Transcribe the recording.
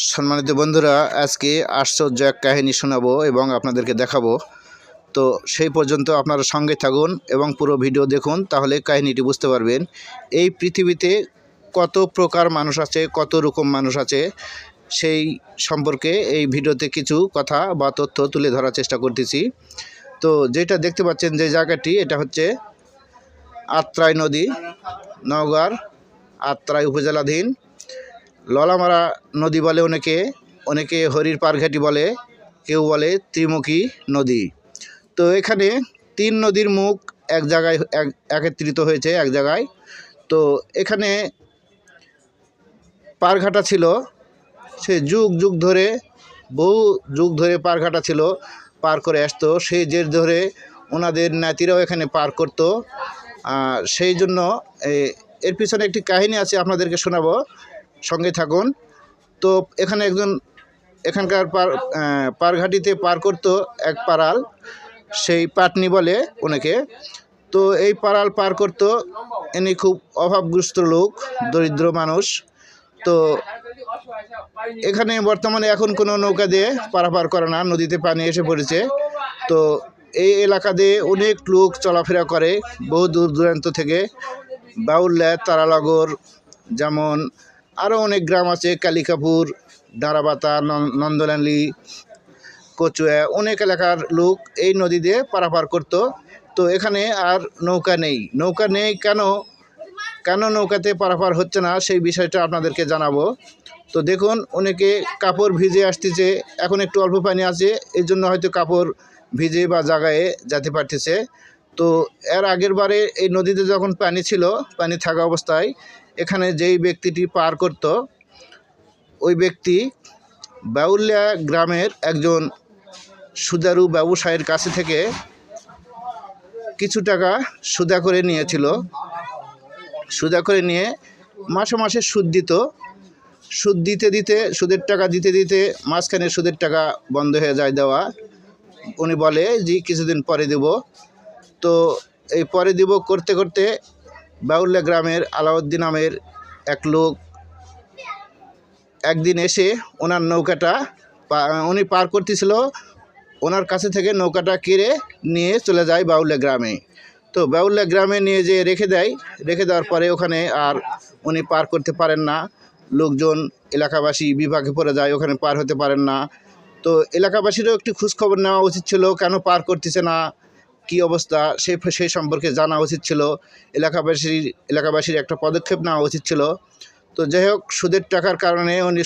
সম্মানিত বন্ধুরা, আজকে আশ্চর্য এক কাহিনী শোনাবো এবং আপনাদেরকে দেখাবো। তো সেই পর্যন্ত আপনারা সঙ্গে থাকুন এবং পুরো ভিডিও দেখুন, তাহলে কাহিনীটি বুঝতে পারবেন। এই পৃথিবীতে কত প্রকার মানুষ আছে, কত রকম মানুষ আছে, সেই সম্পর্কে এই ভিডিওতে কিছু কথা বা তথ্য তুলে ধরার চেষ্টা করতেছি। তো যেটা দেখতে পাচ্ছেন যে জায়গাটি, এটা হচ্ছে আত্রাই নদী, নওগাঁর আত্রাই উপজেলাধীন ললামারা নদী বলে অনেকে, অনেকে হরির পারঘাটি বলে, কেউ বলে ত্রিমুখী নদী। তো এখানে তিন নদীর মুখ এক জায়গায় একত্রিত হয়েছে এক জায়গায়। তো এখানে পারঘাটা ছিল, সে যুগ যুগ ধরে, বহু যুগ ধরে পারঘাটা ছিল, পার করে আসতো। সেই জের ধরে ওনাদের নাতিরাও এখানে পার করতো। সেই জন্য এর পিছনে একটি কাহিনী আছে, আপনাদেরকে শোনাবো, সঙ্গে থাকুন। তো এখানে একজন এখানকার পারঘাটিতে পার করতো এক পাড়াল, সেই পাটনি বলে অনেকে। তো এই পাড়াল পার করতো, ইনি খুব অভাবগ্রস্ত লোক, দরিদ্র মানুষ। তো এখানে বর্তমানে এখন কোনো নৌকা দিয়ে পারাপার করে না, নদীতে পানি এসে পড়েছে। তো এই এলাকা দিয়ে অনেক লোক চলাফেরা করে বহু দূর দূরান্ত থেকে, বাউল্যা, তারানগর, যেমন আরও অনেক গ্রাম আছে, কালিকাপুর, ডাঁড়াবাতা, নন্দলালি, কচুয়া, অনেক এলাকার লোক এই নদী দিয়ে পারাপার করত। তো এখানে আর নৌকা নেই। নৌকা নেই কেন নৌকাতে পারাপার হচ্ছে না, সেই বিষয়টা আপনাদেরকে জানাবো। তো দেখুন, অনেকে কাপড় ভিজে আসতেছে, এখন একটু অল্প পানি আছে, এই জন্য হয়তো কাপড় ভিজে বা জায়গায় যেতে পারতেছে। তো এর আগের বারে এই নদীতে যখন পানি ছিল, পানি থাকা অবস্থায় এখানে যেই ব্যক্তিটি পার করত, ওই ব্যক্তি বাউল্যা গ্রামের একজন সুদারু ব্যবসায়ীর কাছে থেকে কিছু টাকা সুদা করে নিয়েছিল। সুদা করে নিয়ে মাসে মাসে সুদ দিত। সুদ দিতে দিতে, সুদের টাকা দিতে দিতে মাঝখানে সুদের টাকা বন্ধ হয়ে যায় দেওয়া। উনি বলে যে কিছুদিন পরে দেব। তো এই পরে দিব করতে করতে বাউল্যা গ্রামের আলাউদ্দিন নামের এক লোক একদিন এসে ওনার নৌকাটা, উনি পার করতেছিল, ওনার কাছে থেকে নৌকাটা কেড়ে নিয়ে চলে যায় বাউল্যা গ্রামে। তো বাউল্যা গ্রামে নিয়ে যেয়ে রেখে দেওয়ার পরে ওখানে আর উনি পার করতে পারেন না। লোকজন, এলাকাবাসী বিপাকে পড়ে যায়, ওখানে পার হতে পারেন না। তো এলাকাবাসীরও একটি খোঁজখবর নেওয়া উচিত ছিল, কেন পার করতেছে না, কি অবস্থা, সেই সম্পর্কে জানা উচিত ছিল। এলাকাবাসীর একটা পদক্ষেপ নেওয়া উচিত ছিল। তো যাই হোক, সুদের টাকার কারণে উনি